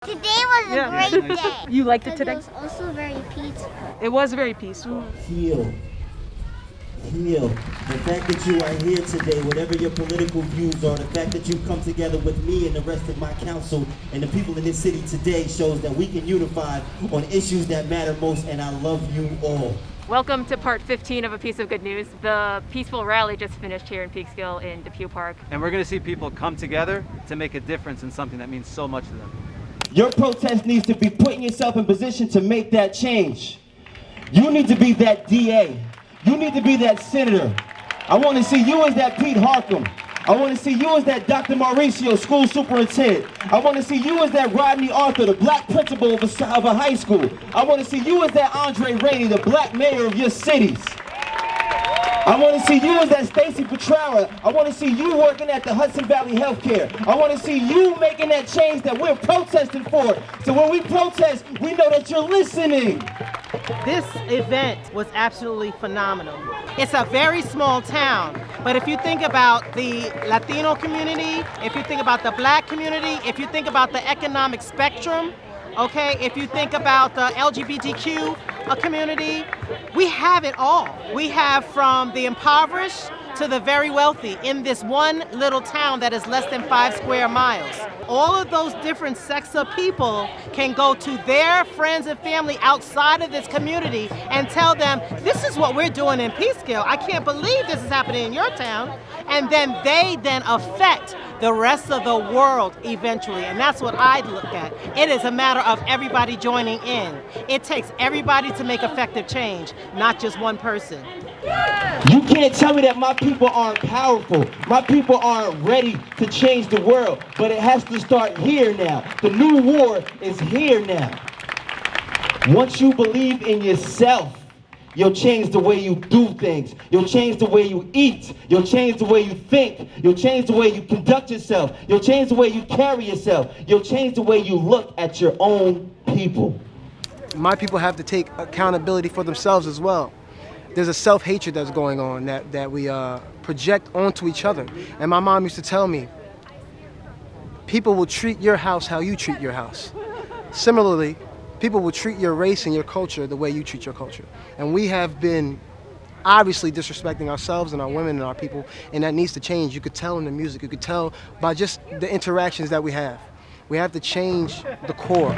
Today was a great day. You liked it today? It was also very peaceful. It was very peaceful. Heal. The fact that you are here today, whatever your political views are, the fact that you've come together with me and the rest of my council and the people in this city today shows that we can unify on issues that matter most, and I love you all. Welcome to part 15 of A Piece of Good News. The peaceful rally just finished here in Peekskill in Depew Park. And we're going to see people come together to make a difference in something that means so much to them. Your protest needs to be putting yourself in position to make that change. You need to be that DA. You need to be that senator. I want to see you as that Pete Harkham. I want to see you as that Dr. Mauricio, school superintendent. I want to see you as that Rodney Arthur, the black principal of a high school. I want to see you as that Andre Rainey, the black mayor of your cities. I want to see you as that Stacey Petrara. I want to see you working at the Hudson Valley Healthcare. I want to see you making that change that we're protesting for. So when we protest, we know that you're listening. This event was absolutely phenomenal. It's a very small town, but if you think about the Latino community, if you think about the black community, if you think about the economic spectrum, okay, if you think about the LGBTQ community, we have it all. We have from the impoverished to the very wealthy in this one little town that is less than 5 square miles. All of those different sects of people can go to their friends and family outside of this community and tell them, this is what we're doing in Peekskill. I can't believe this is happening in your town. And then they then affect the rest of the world eventually. And that's what I look at. It is a matter of everybody joining in. It takes everybody to make effective change, not just one person. You can't tell me that my people aren't powerful. My people aren't ready to change the world. But it has to start here now. The new war is here now. Once you believe in yourself, you'll change the way you do things. You'll change the way you eat. You'll change the way you think. You'll change the way you conduct yourself. You'll change the way you carry yourself. You'll change the way you look at your own people. My people have to take accountability for themselves as well. There's a self-hatred that's going on that we project onto each other. And my mom used to tell me, people will treat your house how you treat your house. Similarly, people will treat your race and your culture the way you treat your culture. And we have been obviously disrespecting ourselves and our women and our people, and that needs to change. You could tell in the music, you could tell by just the interactions that we have. We have to change the core.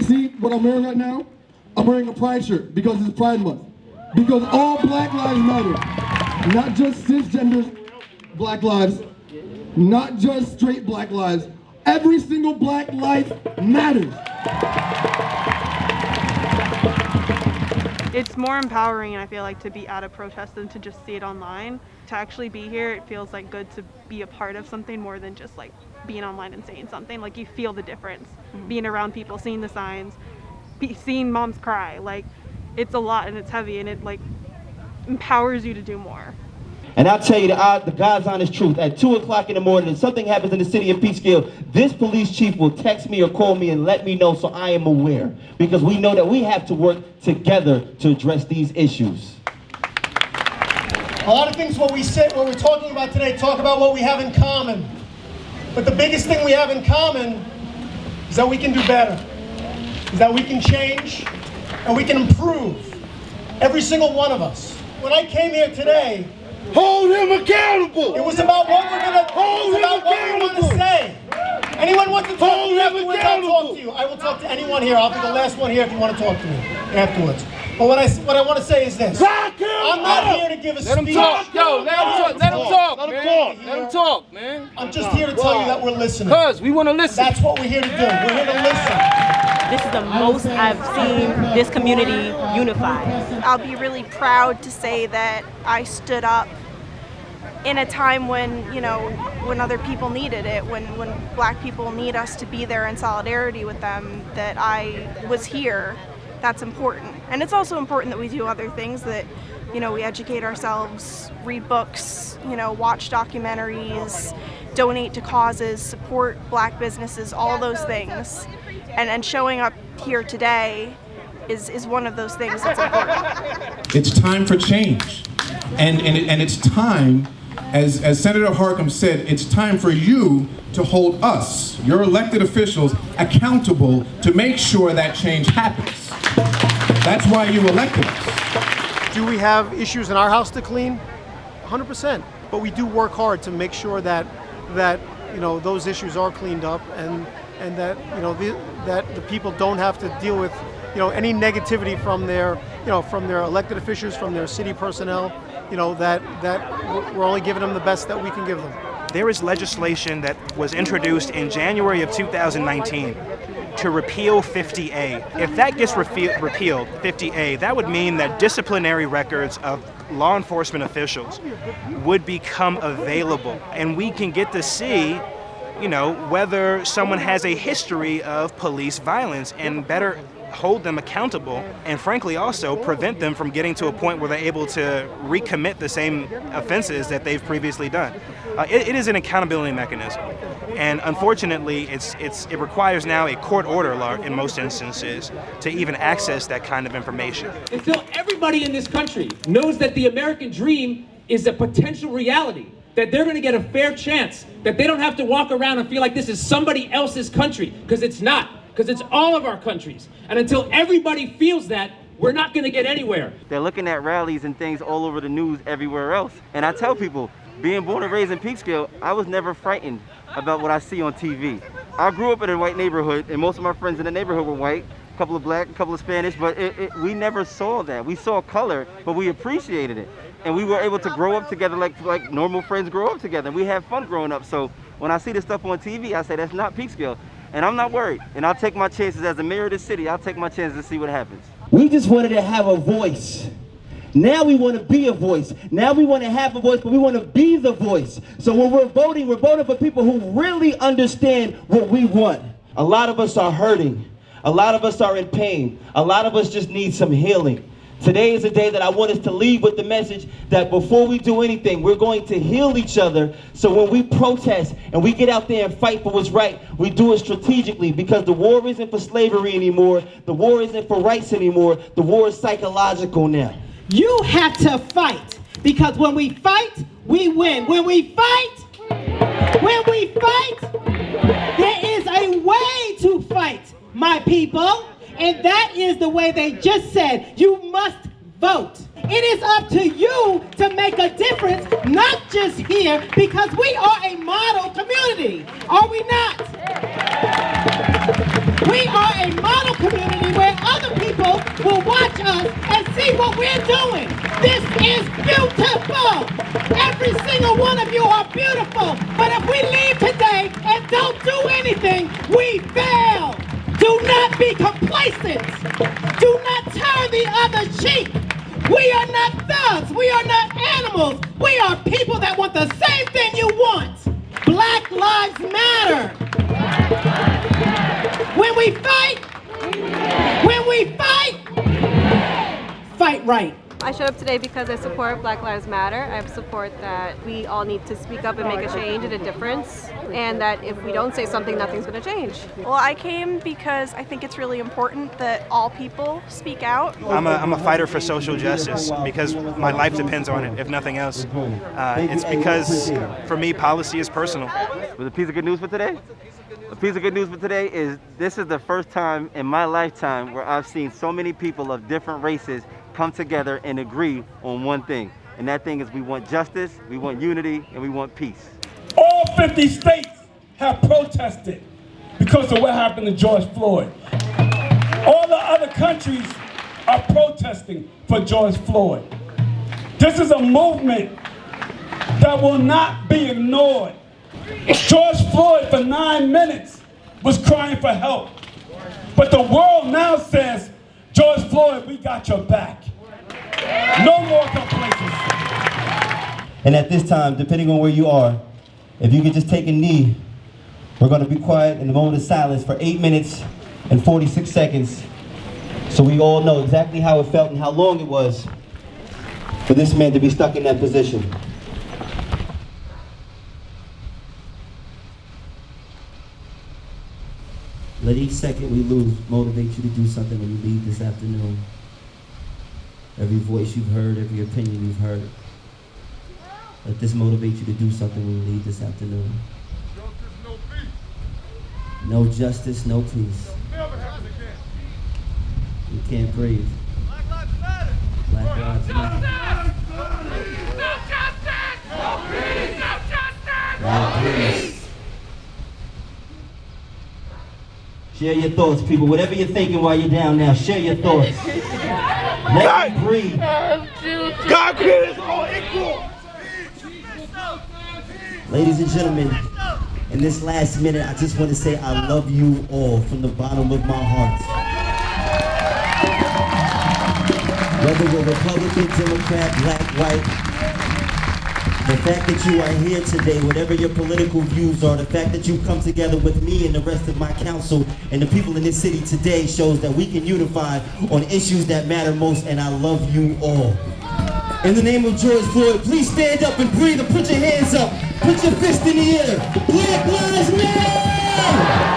See what I'm wearing right now? I'm wearing a pride shirt because it's Pride Month. Because all black lives matter. Not just cisgender black lives, not just straight black lives. Every single black life matters. It's more empowering, I feel like, to be at a protest than to just see it online. To actually be here, it feels like good to be a part of something more than just like being online and saying something. Like you feel the difference, being around people, seeing the signs, seeing moms cry. Like it's a lot and it's heavy and it like empowers you to do more. And I'll tell you the God's honest truth. At 2 o'clock in the morning, if something happens in the city of Peekskill, this police chief will text me or call me and let me know so I am aware. Because we know that we have to work together to address these issues. A lot of things what we're talking about today, talk about what we have in common. But the biggest thing we have in common is that we can do better. Is that we can change and we can improve. Every single one of us. When I came here today, Hold him accountable! it was about what we're gonna Hold him what we want to accountable. say. Anyone want to talk Hold to me him afterwards, I'll accountable. talk to you. I will talk to anyone here. I'll be the last one here if you want to talk to me afterwards. But what I want to say is this. Lock him I'm not up. here to give a Let him speech. talk, yo, let him talk, Let him talk, man. Let him talk, man. I'm just here to tell you that we're listening. Cuz we want to listen. That's what we're here to do. We're here to listen. This is the most I've seen this community unified. I'll be really proud to say that I stood up in a time when, when other people needed it, when black people need us to be there in solidarity with them, that I was here. That's important. And it's also important that we do other things, that, we educate ourselves, read books, watch documentaries, donate to causes, support black businesses, all those things. And showing up here today is one of those things that's important. It's time for change. And it's time as Senator Harkin said, it's time for you to hold us, your elected officials, accountable to make sure that change happens. That's why you elected us. Do we have issues in our house to clean? 100%. But we do work hard to make sure that those issues are cleaned up and that that the people don't have to deal with any negativity from their elected officials, from their city personnel. That we're only giving them the best that we can give them. There is legislation that was introduced in January of 2019 to repeal 50A. If that gets repealed, 50A, that would mean that disciplinary records of law enforcement officials would become available, and we can get to see, whether someone has a history of police violence and better hold them accountable, and frankly also prevent them from getting to a point where they're able to recommit the same offenses that they've previously done. It is an accountability mechanism, and unfortunately it requires now a court order in most instances to even access that kind of information. Until everybody in this country knows that the American dream is a potential reality, that they're going to get a fair chance, that they don't have to walk around and feel like this is somebody else's country, because it's not. Because it's all of our countries. And until everybody feels that, we're not going to get anywhere. They're looking at rallies and things all over the news everywhere else. And I tell people, being born and raised in Peekskill, I was never frightened about what I see on TV. I grew up in a white neighborhood, and most of my friends in the neighborhood were white, a couple of black, a couple of Spanish, but we never saw that. We saw color, but we appreciated it. And we were able to grow up together like normal friends grow up together. We have fun growing up. So when I see this stuff on TV, I say, that's not Peekskill. And I'm not worried. And I'll take my chances as the mayor of the city. I'll take my chances to see what happens. We just wanted to have a voice. Now we want to be a voice. Now we want to have a voice, but we want to be the voice. So when we're voting for people who really understand what we want. A lot of us are hurting. A lot of us are in pain. A lot of us just need some healing. Today is a day that I want us to leave with the message that before we do anything, we're going to heal each other. So when we protest and we get out there and fight for what's right, we do it strategically, because the war isn't for slavery anymore. The war isn't for rights anymore. The war is psychological now. You have to fight, because when we fight, we win. When we fight, there is a way to fight, my people. And that is the way they just said. You must vote. It is up to you to make a difference, not just here, because we are a model community. Are we not? We are a model community where other people will watch us and see what we're doing. This is beautiful. Every single one of you are beautiful. But if we leave today and don't do anything, we fail. Do not be complacent. Do not turn the other cheek. We are not thugs. We are not animals. We are people that want the same thing you want. Black Lives Matter. When we fight right. I showed up today because I support Black Lives Matter. I support that we all need to speak up and make a change and a difference, and that if we don't say something, nothing's going to change. Well, I came because I think it's really important that all people speak out. I'm a fighter for social justice because my life depends on it, if nothing else. It's because, for me, policy is personal. With a piece of good news for today? A piece of good news for today is this is the first time in my lifetime where I've seen so many people of different races come together and agree on one thing. And that thing is we want justice, we want unity, and we want peace. All 50 states have protested because of what happened to George Floyd. All the other countries are protesting for George Floyd. This is a movement that will not be ignored. George Floyd for 9 minutes was crying for help. But the world now says, George Floyd, we got your back. No more complacency. And at this time, depending on where you are, if you could just take a knee, we're going to be quiet in a moment of silence for 8 minutes and 46 seconds so we all know exactly how it felt and how long it was for this man to be stuck in that position. Let each second we lose motivate you to do something when you leave this afternoon. Every voice you've heard, every opinion you've heard. Let this motivate you to do something when you leave this afternoon. No justice, no peace. You can't breathe. Black lives matter. No justice! No peace! No justice! Right, please. Share your thoughts, people. Whatever you're thinking while you're down now, share your thoughts. Let me breathe. God created us all equal! Ladies and gentlemen, in this last minute, I just want to say I love you all from the bottom of my heart. Whether we're Republican, Democrat, black, white, the fact that you are here today, whatever your political views are, the fact that you've come together with me and the rest of my council and the people in this city today shows that we can unify on issues that matter most, and I love you all. In the name of George Floyd, please stand up and breathe and put your hands up. Put your fist in the air. Black Lives Matter!